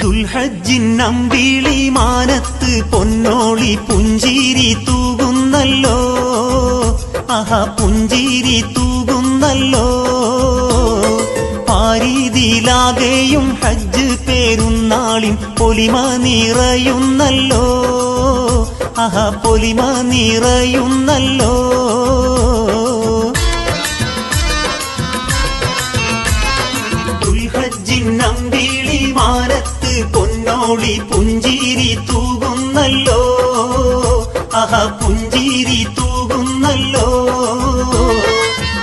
ദുൽഹജ്ജിൻ അമ്പിളി മാനത്ത് പൊന്നോളി പുഞ്ചിരി തൂകുന്നല്ലോ, ആഹാ പുഞ്ചിരി തൂകുന്നല്ലോ. പാരീതിയിലാകെയും ഹജ്ജ് പെരുന്നാളിൻ പൊലിമ നിറയുന്നല്ലോ, ആഹാ പൊലിമ നിറയുന്നല്ലോ. ദുൽഹജ്ജിൻ അമ്പിളി മാനത്ത് പൊന്നോളി പുഞ്ചിരി തൂകുന്നല്ലോ, ആഹാ പുഞ്ചിരി തൂകുന്നല്ലോ.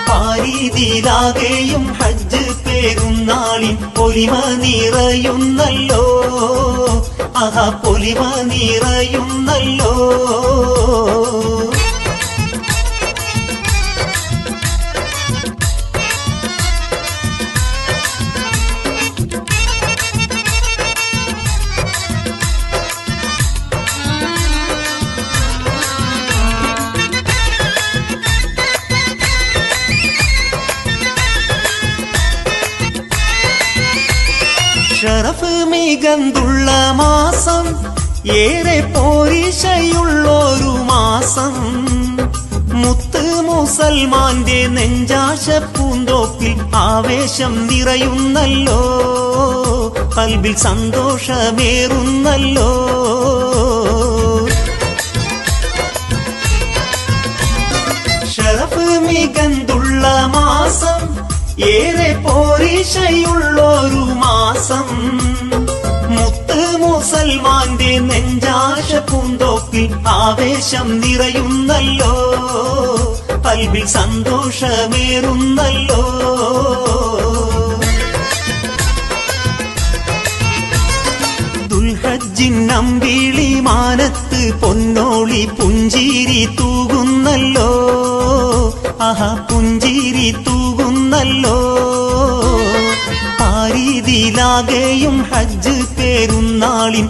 പാരീതിയിലാകെയും ഹജ്ജ് പെരുന്നാളിൻ പൊലിമ നിറയുന്നല്ലോ, ആഹാ പൊലിമ നിറയുന്നല്ലോ. ഷറഫ് മികന്തുള്ള മാസം, ഏറെ പോരിശയുള്ളൊരു മാസം. മുത്ത് മുസൽമാന്റെ നെഞ്ചാശ പൂന്തോപ്പിൽ ആവേശം നിറയുന്നല്ലോ, കൽബിൽ സന്തോഷമേറുന്നല്ലോ. ഷറഫ് മികന്തുള്ള മാസം, ഏറെ പോരിശയുള്ളൊരു മാസം. മുത്ത് മുസൽമാന്റെ നെഞ്ചാശ പൂന്തോപ്പിൽ ആവേശം നിറയുന്നല്ലോ, കൽബിൽ സന്തോഷമേറുന്നല്ലോ. ദുൽഹജ്ജിൻ അമ്പിളി മാനത്ത് പൊന്നോളി പുഞ്ചിരി തൂകുന്നല്ലോ, ആഹാ പുഞ്ചിരി തൂകുന്നല്ലോ. പാരീതിയിലാകെയും ഹജ്ജ് പെരുന്നാളിൻ